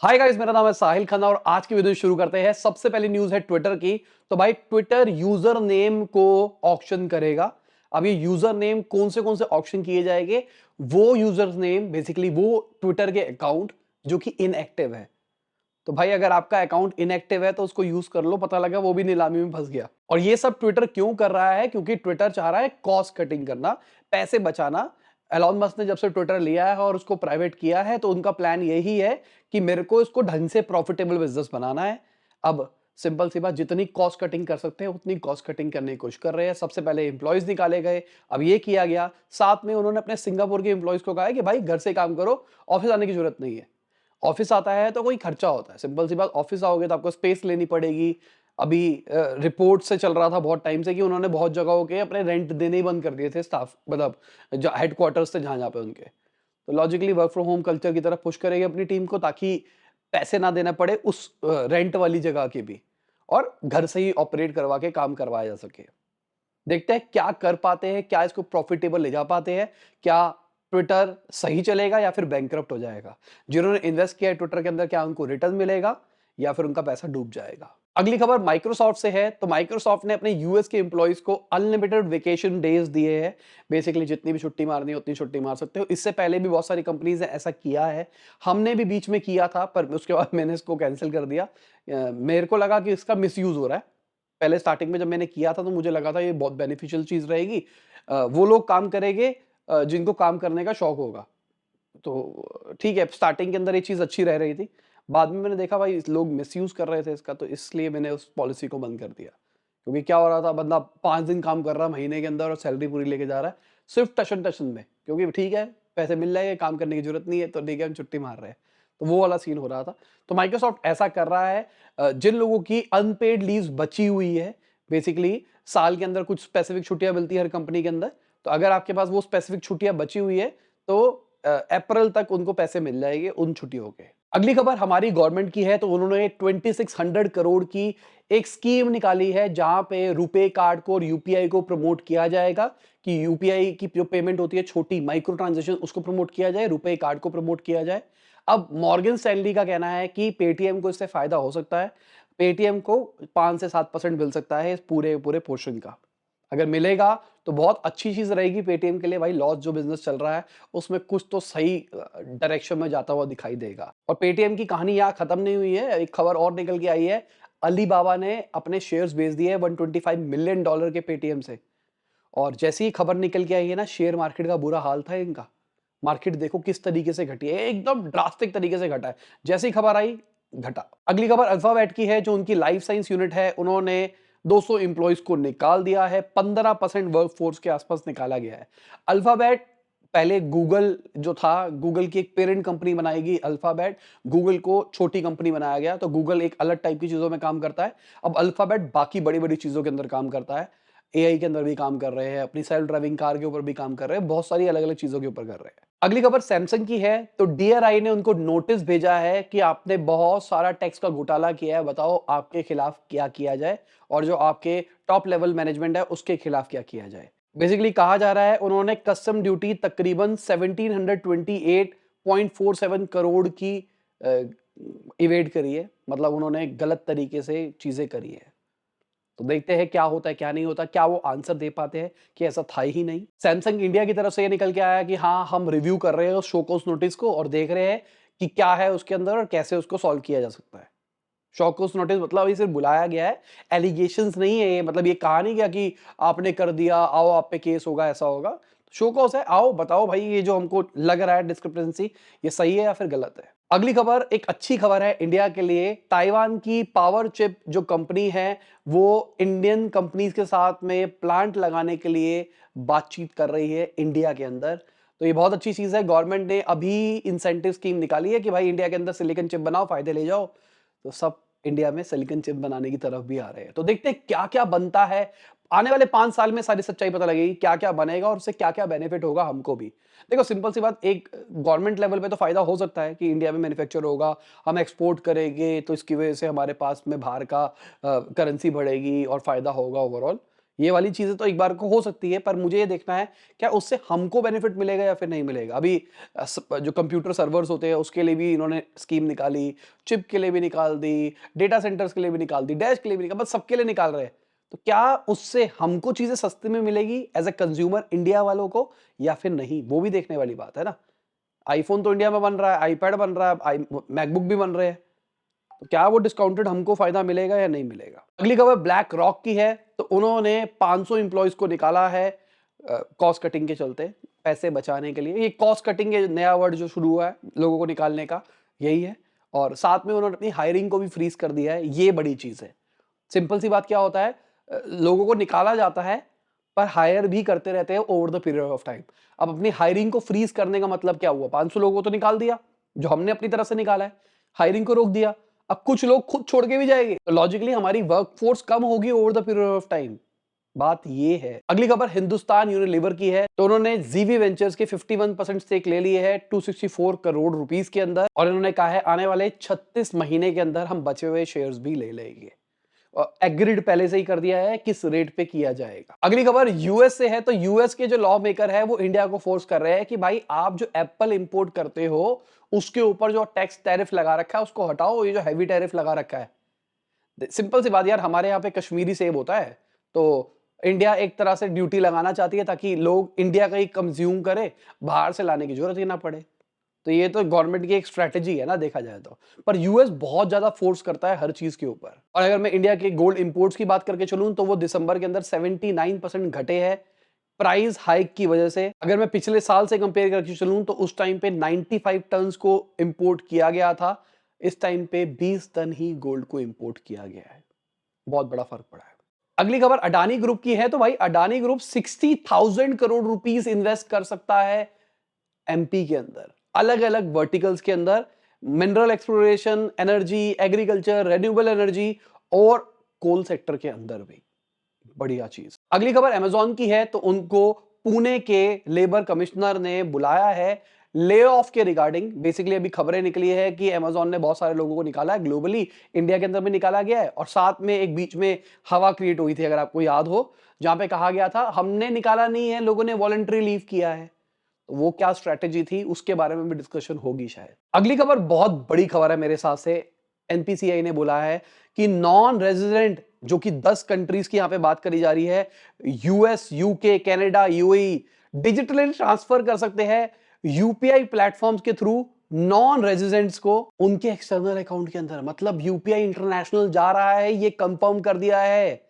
Hi guys, मेरा नाम है साहिल खन्ना और आज की वीडियो शुरू करते हैं। सबसे पहली न्यूज है ट्विटर की। तो भाई ट्विटर यूजर नेम को ऑक्शन करेगा। अब ये यूजर नेम कौन से ऑक्शन किए जाएंगे? वो यूजर नेम बेसिकली वो ट्विटर के अकाउंट जो कि इनएक्टिव है। तो भाई अगर आपका अकाउंट इनएक्टिव है तो उसको यूज कर लो, पता लगा वो भी नीलामी में फंस गया। और ये सब ट्विटर क्यों कर रहा है? क्योंकि ट्विटर चाह रहा है कॉस्ट कटिंग करना, पैसे बचाना। एलॉन मस्क ने जब से ट्विटर लिया है और उसको प्राइवेट किया है तो उनका प्लान यही है कि मेरे को इसको ढंग से प्रॉफिटेबल बिजनेस बनाना है। अब सिंपल सी बात, जितनी कॉस्ट कटिंग कर सकते हैं उतनी कॉस्ट कटिंग करने की कोशिश कर रहे हैं। सबसे पहले एम्प्लॉयज निकाले गए, अब ये किया गया। साथ में उन्होंने अपने सिंगापुर के एम्प्लॉयज को कहा है कि भाई घर से काम करो, ऑफिस आने की जरूरत नहीं है। ऑफिस आता है तो कोई खर्चा होता है, सिंपल सी बात। ऑफिस आओगे तो आपको स्पेस लेनी पड़ेगी। अभी रिपोर्ट से चल रहा था बहुत टाइम से कि उन्होंने बहुत जगहों के अपने रेंट देने ही बंद कर दिए थे, स्टाफ मतलब जो हेडक्वार्टर्स थे जहां जहां पे उनके। तो logically work from home culture की तरफ पुश करेंगे अपनी टीम को, ताकि पैसे ना देना पड़े उस रेंट वाली जगह के भी, और घर से ही ऑपरेट करवा के काम करवाया जा सके। देखते हैं क्या कर पाते हैं, क्या इसको प्रॉफिटेबल ले जा पाते हैं। क्या ट्विटर सही चलेगा या फिर बैंकरप्ट हो जाएगा? जिन्होंने इन्वेस्ट किया है ट्विटर के अंदर, क्या उनको रिटर्न मिलेगा या फिर उनका पैसा डूब जाएगा? अगली खबर माइक्रोसॉफ्ट से है। तो माइक्रोसॉफ्ट ने अपने यूएस के एम्प्लॉयज को अनलिमिटेड वेकेशन डेज दिए हैं। बेसिकली जितनी भी छुट्टी मारनी है उतनी छुट्टी मार सकते हो। इससे पहले भी बहुत सारी कंपनीज ने ऐसा किया है। हमने भी बीच में किया था पर उसके बाद मैंने इसको कैंसिल कर दिया। मेरे को लगा कि इसका मिसयूज हो रहा है। पहले स्टार्टिंग में जब मैंने किया था तो मुझे लगा था ये बहुत बेनिफिशियल चीज रहेगी। वो लोग काम करेंगे जिनको काम करने का शौक होगा। तो ठीक है, स्टार्टिंग के अंदर ये चीज अच्छी रह रही थी। बाद में मैंने देखा भाई लोग मिसयूज कर रहे थे इसका, तो इसलिए मैंने उस पॉलिसी को बंद कर दिया। क्योंकि क्या हो रहा था, बंदा 5 दिन काम कर रहा है महीने के अंदर और सैलरी पूरी लेके जा रहा है सिर्फ टशन टशन में, क्योंकि ठीक है पैसे मिल जाएंगे, काम करने की जरूरत नहीं है तो ठीक है हम छुट्टी मार रहे हैं। तो वो वाला सीन हो रहा था। तो माइक्रोसॉफ्ट ऐसा कर रहा है। जिन लोगों की अनपेड लीव्स बची हुई है, बेसिकली साल के अंदर कुछ स्पेसिफिक छुट्टियां मिलती है हर कंपनी के अंदर, तो अगर आपके पास वो स्पेसिफिक छुट्टियां बची हुई है तो अप्रैल तक उनको पैसे मिल जाएंगे उन छुट्टियों के। अगली खबर हमारी गवर्नमेंट की है। तो उन्होंने 2600 करोड़ की एक स्कीम निकाली है जहां पे रुपे कार्ड को और यूपीआई को प्रमोट किया जाएगा। कि यूपीआई की जो पेमेंट होती है छोटी माइक्रो ट्रांजेक्शन, उसको प्रमोट किया जाए, रुपे कार्ड को प्रमोट किया जाए। अब मॉर्गन स्टैनली का कहना है कि पेटीएम को इससे फायदा हो सकता है। पेटीएम को 5 से 7% मिल सकता है इस पूरे पूरे पोर्शन का। अगर मिलेगा तो बहुत अच्छी चीज रहेगी पेटीएम के लिए। भाई लॉस जो बिजनेस चल रहा है उसमें कुछ तो सही डायरेक्शन में जाता हुआ दिखाई देगा। और पेटीएम की कहानी यहाँ खत्म नहीं हुई है, एक खबर और निकल के आई है। अलीबाबा ने अपने शेयर्स बेच दिए 125 मिलियन डॉलर के पेटीएम से। और जैसे ही खबर निकल के आई है ना, शेयर मार्केट का बुरा हाल था इनका। मार्केट देखो किस तरीके से घटी है, एकदम ड्रास्टिक तरीके से घटा है। जैसी खबर आई घटा। अगली खबर अल्फाबेट की है। जो उनकी लाइफ साइंस यूनिट है उन्होंने 200 एम्प्लॉयज को निकाल दिया है। 15% वर्कफोर्स के आसपास निकाला गया है। अल्फाबेट पहले गूगल जो था, गूगल की एक पेरेंट कंपनी बनाएगी अल्फाबेट। गूगल को छोटी कंपनी बनाया गया, तो गूगल एक अलग टाइप की चीजों में काम करता है। अब अल्फाबेट बाकी बड़ी बड़ी चीजों के अंदर काम करता है। एआई के अंदर भी काम कर रहे हैं, अपनी सेल्फ ड्राइविंग कार के ऊपर भी काम कर रहे हैं, बहुत सारी अलग अलग चीजों के ऊपर कर रहे हैं। अगली खबर सैमसंग की है। तो डीआरआई ने उनको नोटिस भेजा है कि आपने बहुत सारा टैक्स का घोटाला किया है, बताओ आपके खिलाफ क्या किया जाए, और जो आपके टॉप लेवल मैनेजमेंट है उसके खिलाफ क्या किया जाए। बेसिकली कहा जा रहा है उन्होंने कस्टम ड्यूटी तकरीबन 1728.47 करोड़ की इवेड करी है। मतलब उन्होंने गलत तरीके से चीजें करी है। तो देखते हैं क्या होता है क्या नहीं होता, क्या वो आंसर दे पाते हैं कि ऐसा था ही नहीं। सैमसंग इंडिया की तरफ से ये निकल के आया कि हाँ हम रिव्यू कर रहे हैं उस शोकॉज नोटिस को और देख रहे हैं कि क्या है उसके अंदर और कैसे उसको सॉल्व किया जा सकता है। शोकॉज नोटिस मतलब अभी सिर्फ बुलाया गया है, एलिगेशंस नहीं है ये। मतलब ये कहा नहीं गया कि आपने कर दिया आओ आप पे केस होगा ऐसा होगा। शोकॉज है, आओ बताओ भाई ये जो हमको लग रहा है डिस्क्रिपेंसी, ये सही है या फिर गलत है। अगली खबर एक अच्छी खबर है इंडिया के लिए। ताइवान की पावर चिप जो कंपनी है वो इंडियन कंपनीज के साथ में प्लांट लगाने के लिए बातचीत कर रही है इंडिया के अंदर। तो ये बहुत अच्छी चीज है। गवर्नमेंट ने अभी इंसेंटिव स्कीम निकाली है कि भाई इंडिया के अंदर सिलिकॉन चिप बनाओ, फायदे ले जाओ। तो सब इंडिया में सिलिकॉन चिप बनाने की तरफ भी आ रहे हैं। तो देखते हैं क्या क्या बनता है। आने वाले 5 साल में सारी सच्चाई पता लगेगी, क्या क्या बनेगा और उससे क्या क्या बेनिफिट होगा हमको भी। देखो सिंपल सी बात, एक गवर्नमेंट लेवल पे तो फायदा हो सकता है कि इंडिया में मैन्युफैक्चर होगा, हम एक्सपोर्ट करेंगे तो इसकी वजह से हमारे पास में बाहर का करेंसी बढ़ेगी और फायदा होगा ओवरऑल। ये वाली चीजें तो एक बार को हो सकती है, पर मुझे ये देखना है क्या उससे हमको बेनिफिट मिलेगा या फिर नहीं मिलेगा। अभी जो कंप्यूटर सर्वर्स होते हैं उसके लिए भी इन्होंने स्कीम निकाली, चिप के लिए भी निकाल दी, डेटा सेंटर्स के लिए भी निकाल दी, डैश के लिए भी निकाल, बस सबके लिए निकाल रहे हैं। तो क्या उससे हमको चीजें सस्ते में मिलेगी एज ए कंज्यूमर इंडिया वालों को या फिर नहीं, वो भी देखने वाली बात है ना। आईफोन तो इंडिया में बन रहा है, आईपैड बन रहा है, मैकबुक भी बन रहे हैं, तो क्या वो डिस्काउंटेड हमको फायदा मिलेगा या नहीं मिलेगा। अगली खबर ब्लैक रॉक की है, तो उन्होंने 500 एम्प्लॉयज को निकाला है कॉस्ट कटिंग के चलते, पैसे बचाने के लिए। ये कॉस्ट कटिंग के नया वर्ड जो शुरू हुआ है लोगों को निकालने का, यही है। और साथ में उन्होंने अपनी हायरिंग को भी फ्रीज कर दिया है, ये बड़ी चीज है। सिंपल सी बात क्या होता है, लोगों को निकाला जाता है पर हायर भी करते रहते हैं over the period of time. अब अपनी हायरिंग को फ्रीज करने का मतलब क्या हुआ, 500 लोगों को तो निकाल दिया जो हमने अपनी तरफ से निकाला है, हायरिंग को रोक दिया, अब कुछ लोग खुद छोड़ के भी जाएंगे, तो लॉजिकली हमारी वर्कफोर्स कम होगी over the period of time. बात ये है। अगली खबर हिंदुस्तान यूनिलीवर की है, तो उन्होंने जीवी वेंचर्स के 51% स्टेक ले लिए है 264 करोड़ रुपीस के अंदर, और इन्होंने कहा है आने वाले 36 महीने के अंदर हम बचे हुए शेयर्स भी ले लेंगे। एग्रीड पहले से ही कर दिया है किस रेट पे किया जाएगा। अगली खबर यूएस से है, तो यूएस के जो लॉ मेकर है वो इंडिया को फोर्स कर रहे हैं कि भाई आप जो एप्पल इंपोर्ट करते हो उसके ऊपर जो टैक्स टैरिफ लगा रखा है उसको हटाओ, ये जो हैवी टैरिफ लगा रखा है। सिंपल सी बात यार, हमारे यहाँ पे कश्मीरी सेब होता है तो इंडिया एक तरह से ड्यूटी लगाना चाहती है ताकि लोग इंडिया का ही कंज्यूम करे, बाहर से लाने की जरूरत ही ना पड़े। तो ये तो गवर्नमेंट की एक स्ट्रेटेजी है ना देखा जाए तो। पर यूएस बहुत ज्यादा फोर्स करता है हर चीज के ऊपर। और अगर मैं इंडिया के गोल्ड इंपोर्ट्स की बात करके चलूं तो वो दिसंबर के अंदर 79% घटे हैं प्राइस हाइक की वजह से। अगर मैं पिछले साल से कंपेयर करके चलूं तो उस टाइम पे 95 टन को इंपोर्ट किया गया था, इस टाइम पे 20 टन ही गोल्ड को इंपोर्ट किया गया है। बहुत बड़ा फर्क पड़ा है। अगली खबर अडानी ग्रुप की है, तो भाई Adani group 60,000 crore rupees invest कर सकता है एमपी के अंदर, अलग अलग वर्टिकल्स के अंदर, mineral exploration, energy, agriculture, renewable energy और कोल सेक्टर के अंदर भी। बढ़िया चीज। अगली खबर अमेजॉन की है, तो उनको पुणे के लेबर कमिश्नर ने बुलाया है ले ऑफ के रिगार्डिंग। बेसिकली अभी खबरें निकली है कि अमेजॉन ने बहुत सारे लोगों को निकाला है ग्लोबली, इंडिया के अंदर भी निकाला गया है, और साथ में एक बीच में हवा क्रिएट हुई थी अगर आपको याद हो, जहां पे कहा गया था हमने निकाला नहीं है, लोगों ने वॉलंटरी लीव किया है। तो वो क्या स्ट्रैटेजी थी उसके बारे में भी डिस्कशन होगी शायद। अगली खबर बहुत बड़ी खबर है मेरे हिसाब से। एनपीसीआई ने बोला है कि नॉन रेजिडेंट, जो कि 10 कंट्रीज की यहां पे बात करी जा रही है, US, UK, Canada, UAE, digitally transfer कर सकते हैं यूपीआई प्लेटफॉर्म्स के थ्रू नॉन रेजिडेंट्स को उनके एक्सटर्नल अकाउंट के अंदर। मतलब यूपीआई इंटरनेशनल जा रहा है, ये कंफर्म कर दिया है,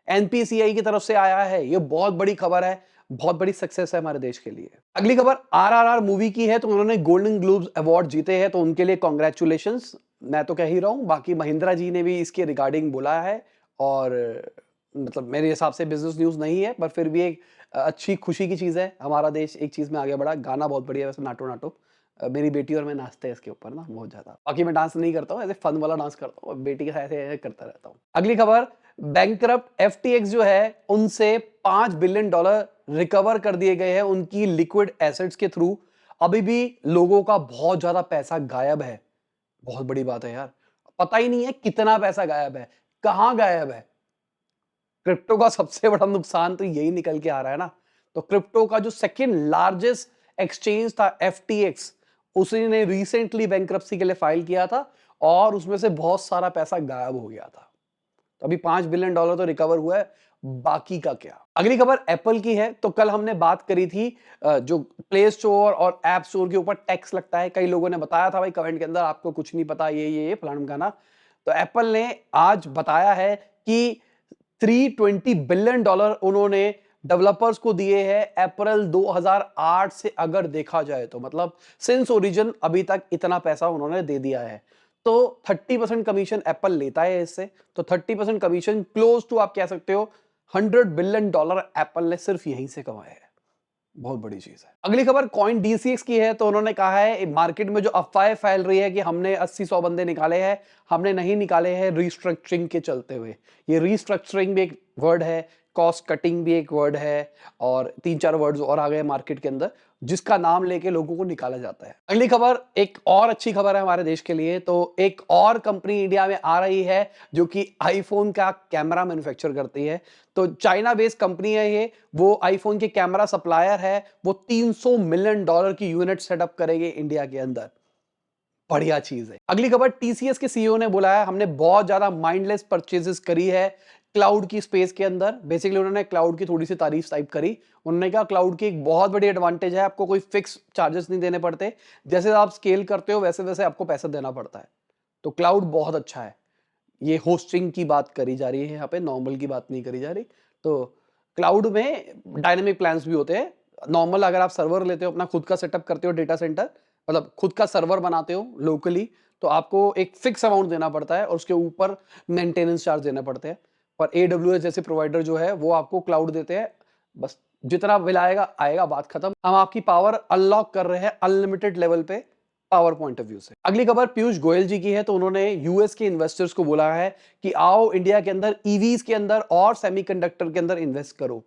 एनपीसीआई की तरफ से आया है। ये बहुत बड़ी खबर है, बहुत बड़ी सक्सेस है हमारे देश के लिए। अगली खबर आरआरआर मूवी की है, तो उन्होंने गोल्डन ग्लोब अवार्ड जीते हैं, तो उनके लिए कांग्रेचुलेशंस। मैं तो कह ही रहा हूं, बाकी महिंद्रा जी ने भी इसके रिगार्डिंग बोला है, और मतलब मेरे हिसाब से बिजनेस न्यूज नहीं है पर फिर भी एक अच्छी खुशी की चीज है। हमारा देश एक चीज में आगे बढ़ा। गाना बहुत बढ़िया है वैसे, नाटो नाटो। मेरी बेटी और मैं नाचते हैं इसके ऊपर ना बहुत ज्यादा। बाकी मैं डांस नहीं करता हूँ, ऐसे फन वाला डांस करता हूँ, बेटी के साथ ऐसे करता रहता हूँ। अगली खबर, बैंकरप्ट एफटीएक्स जो है उनसे $5 बिलियन रिकवर कर दिए गए हैं उनकी लिक्विड एसेट्स के थ्रू। अभी भी लोगों का बहुत ज्यादा पैसा गायब है। बहुत बड़ी बात है यार, पता ही नहीं है कितना पैसा गायब है, कहां गायब है। क्रिप्टो का सबसे बड़ा नुकसान तो यही निकल के आ रहा है ना। तो क्रिप्टो का जो सेकंड लार्जेस्ट एक्सचेंज था एफटीएक्स, उसने रिसेंटली बैंक्रप्सी के लिए फाइल किया था और उसमें से बहुत सारा पैसा गायब हो गया था। तो अभी $5 बिलियन तो रिकवर हुआ है, बाकी का क्या। अगली खबर एप्पल की है, तो कल हमने बात करी थी जो प्ले स्टोर और ऐप स्टोर के ऊपर टैक्स लगता है। कई लोगों ने बताया था भाई कमेंट के अंदर आपको कुछ नहीं पता, ये फलाना गाना। तो एप्पल ने आज बताया है कि $320 बिलियन उन्होंने डेवलपर्स को दिए हैं अप्रैल 2008 से अगर देखा जाए तो, मतलब सिंस ओरिजिन अभी तक इतना पैसा उन्होंने दे दिया है। तो 30% कमीशन एप्पल लेता है इससे, तो 30% कमीशन क्लोज टू आप कह सकते हो $100 बिलियन एप्पल ने सिर्फ यहीं से कमाया है। बहुत बड़ी चीज है। अगली खबर कॉइन डीसीएक्स की है, तो उन्होंने कहा है मार्केट में जो अफवाहें फैल रही है कि हमने 80-100 बंदे निकाले हैं, हमने नहीं निकाले हैं रिस्ट्रक्चरिंग के चलते हुए। ये रिस्ट्रक्चरिंग भी एक वर्ड है कॉस्ट कटिंग भी एक वर्ड है और 3-4 वर्ड्स और आ गए मार्केट के अंदर जिसका नाम लेके लोगों को निकाला जाता है। अगली खबर एक और अच्छी खबर है हमारे देश के लिए। तो एक और कंपनी इंडिया में आ रही है जो कि आईफोन का कैमरा मैन्युफैक्चर करती है। तो चाइना बेस्ड कंपनी है ये, वो आईफोन के कैमरा सप्लायर है। वो $300 मिलियन की यूनिट सेटअप करेंगे इंडिया के अंदर। बढ़िया चीज है। अगली खबर टीसीएस के सीईओ ने बोला है हमने बहुत ज्यादा माइंडलेस परचेजेस करी है क्लाउड की स्पेस के अंदर। बेसिकली उन्होंने क्लाउड की थोड़ी सी तारीफ टाइप करी। उन्होंने कहा क्लाउड की एक बहुत बड़ी एडवांटेज है, आपको कोई फिक्स चार्जेस नहीं देने पड़ते, जैसे आप स्केल करते हो वैसे वैसे आपको पैसा देना पड़ता है। तो क्लाउड बहुत अच्छा है। ये होस्टिंग की बात करी जा रही है, यहाँ पे नॉर्मल की बात नहीं करी जा रही। तो क्लाउड में डायनेमिक प्लान्स भी होते हैं। नॉर्मल अगर आप सर्वर लेते हो, अपना खुद का सेटअप करते हो डेटा सेंटर, मतलब खुद का सर्वर बनाते हो लोकली, तो आपको एक फिक्स अमाउंट देना पड़ता है और उसके ऊपर मेंटेनेंस चार्ज देने पड़ते हैं। पर एडब्ल्यूएस जैसे प्रोवाइडर जो है वो आपको क्लाउड देते हैं, बस जितना बिल आएगा आएगा, बात खत्म। हम आपकी पावर अनलॉक कर रहे हैं अनलिमिटेड लेवल पे पावर पॉइंट ऑफ व्यू से। अगली खबर पीयूष गोयल जी की है। तो उन्होंने यूएस के इन्वेस्टर्स को बोला है कि आओ इंडिया के अंदर ईवीज के अंदर और सेमीकंडक्टर के अंदर इन्वेस्ट करो।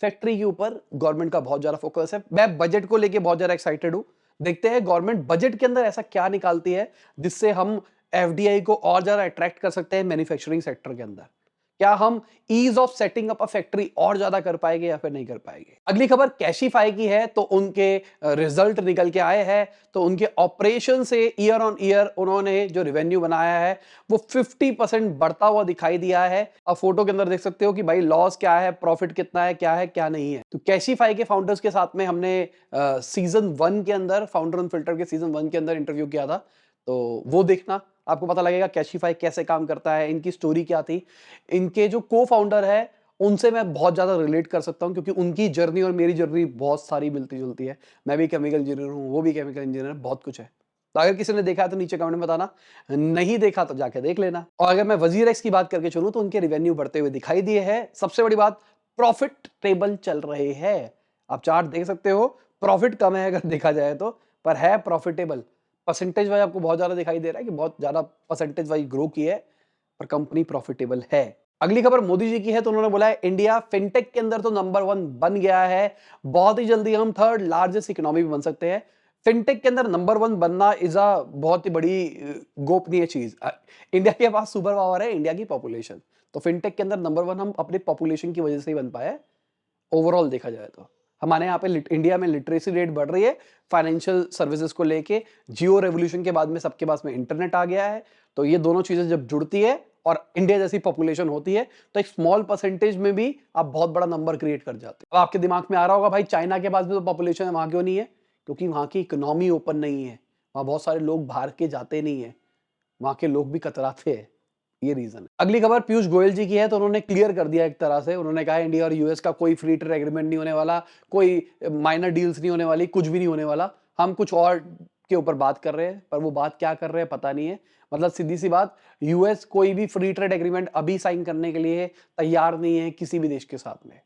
फैक्ट्री के ऊपर गवर्नमेंट का बहुत ज्यादा फोकस है। मैं बजट को लेके बहुत ज्यादा एक्साइटेड हूं। देखते हैं गवर्नमेंट बजट के अंदर ऐसा क्या निकालती है जिससे हम एफडीआई को और ज्यादा अट्रैक्ट कर सकते हैं मैन्युफैक्चरिंग सेक्टर के अंदर। क्या हम ease of setting up a factory और ज्यादा कर पाएंगे या फिर नहीं कर पाएंगे। अगली खबर कैशिफाई की है। तो उनके रिजल्ट निकल के आए हैं। तो उनके ऑपरेशन से ईयर ऑन ईयर उन्होंने जो रेवेन्यू बनाया है वो 50% बढ़ता हुआ दिखाई दिया है। अब फोटो के अंदर देख सकते हो कि भाई लॉस क्या है, प्रॉफिट कितना है, क्या है क्या नहीं है। तो कैशिफाई के फाउंडर्स के साथ में हमने सीजन 1 के अंदर, फाउंडर अनफिल्टर के सीजन 1 के अंदर इंटरव्यू किया था। तो वो देखना, आपको पता लगेगा कैशिफाई कैसे काम करता है, इनकी स्टोरी क्या थी। इनके जो को फाउंडर है उनसे मैं बहुत ज्यादा रिलेट कर सकता हूं क्योंकि उनकी जर्नी और मेरी जर्नी बहुत सारी मिलती जुलती है। मैं भी केमिकल इंजीनियर हूं, वो भी केमिकल इंजीनियर है, बहुत कुछ है। तो अगर किसी ने देखा है तो नीचे कमेंट में बताना, नहीं देखा तो जाके देख लेना। और अगर मैं वजीर एक्स की बात करके चलूं तो उनके रेवेन्यू बढ़ते हुए दिखाई दिए हैं। सबसे बड़ी बात, प्रॉफिट टेबल चल रहे हैं। आप चार्ट देख सकते हो, प्रॉफिट कम है अगर देखा जाए तो, पर है प्रॉफिटेबल। परसेंटेज वाइज आपको बहुत ज्यादा दिखाई दे रहा है कि बहुत ज्यादा परसेंटेज वाइज ग्रो की है, पर कंपनी प्रॉफिटेबल है। अगली खबर मोदी जी की है। तो उन्होंने बोला है इंडिया फिनटेक के अंदर तो नंबर 1 बन गया है, बहुत ही जल्दी हम थर्ड लार्जेस्ट इकोनॉमी बन सकते हैं। फिनटेक के अंदर नंबर 1 बनना इज अ बहुत ही बड़ी गोपनीय चीज। इंडिया के पास सुपर पावर है, इंडिया की पॉपुलेशन। तो फिनटेक के अंदर नंबर 1 हम अपनी पॉपुलेशन की वजह से ही बन पाए। ओवरऑल देखा जाए तो हमारे यहाँ पे इंडिया में लिटरेसी रेट बढ़ रही है फाइनेंशियल सर्विसेज को लेके। जियो रेवोल्यूशन के बाद में सबके पास में इंटरनेट आ गया है। तो ये दोनों चीजें जब जुड़ती है और इंडिया जैसी पॉपुलेशन होती है तो एक स्मॉल परसेंटेज में भी आप बहुत बड़ा नंबर क्रिएट कर जाते हैं। अब आपके दिमाग में आ रहा होगा भाई चाइना के पास भी तो पॉपुलेशन है, वहां क्यों नहीं है? क्योंकि वहां की इकोनॉमी ओपन नहीं है, वहां बहुत सारे लोग बाहर के जाते नहीं है, वहां के लोग भी कतराते हैं, ये रीजन है। अगली खबर पीयूष गोयल जी की है। तो उन्होंने क्लियर कर दिया एक तरह से, उन्होंने कहा इंडिया और यूएस का कोई फ्री ट्रेड एग्रीमेंट नहीं होने वाला, कोई माइनर डील्स नहीं होने वाली, कुछ भी नहीं होने वाला। हम कुछ और के ऊपर बात कर रहे हैं, पर वो बात क्या कर रहे हैं पता नहीं है। मतलब सीधी सी बात, यूएस कोई भी फ्री ट्रेड एग्रीमेंट अभी साइन करने के लिए तैयार नहीं है किसी भी देश के साथ में।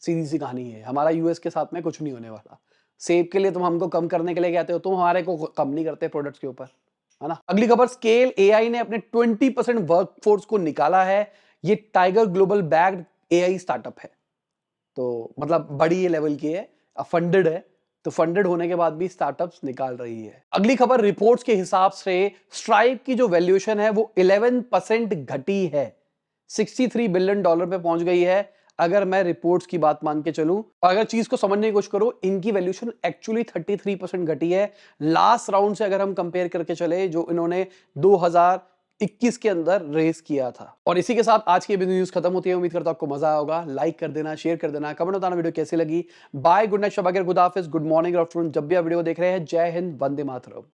सीधी सी कहानी है, हमारा यूएस के साथ में कुछ नहीं होने वाला। सेब के लिए तुम हमको कम करने के लिए कहते हो, तुम हमारे को कम नहीं करते प्रोडक्ट्स के ऊपर, है ना। अगली खबर, स्केल एआई ने अपने 20% वर्कफोर्स को निकाला है। ये tiger global backed AI startup है। तो मतलब बड़ी ये लेवल की है, फंडेड है। तो फंडेड होने के बाद भी स्टार्टअप्स निकाल रही है। अगली खबर, रिपोर्ट्स के हिसाब से स्ट्राइप की जो वैल्यूएशन है वो 11% घटी है, $63 बिलियन पे पहुंच गई है। अगर मैं रिपोर्ट्स की बात मान के चलूं और अगर चीज को समझने की कोशिश करूं, इनकी वैल्यूएशन एक्चुअली 33% घटी है लास्ट राउंड से। अगर हम कंपेयर करके चले जो इन्होंने 2021 के अंदर रेस किया था। और इसी के साथ आज की न्यूज खत्म होती है। उम्मीद करता हूं आपको मजा आया होगा। लाइक कर देना, शेयर कर देना, कमेंट बताना वीडियो कैसी लगी। बाय, गुड नाइट, शब, गुड हाफिज, गुड मॉर्निंग, आफ्टरनून, जब भी आप वीडियो देख रहे हैं। जय हिंद, वंदे मातरम।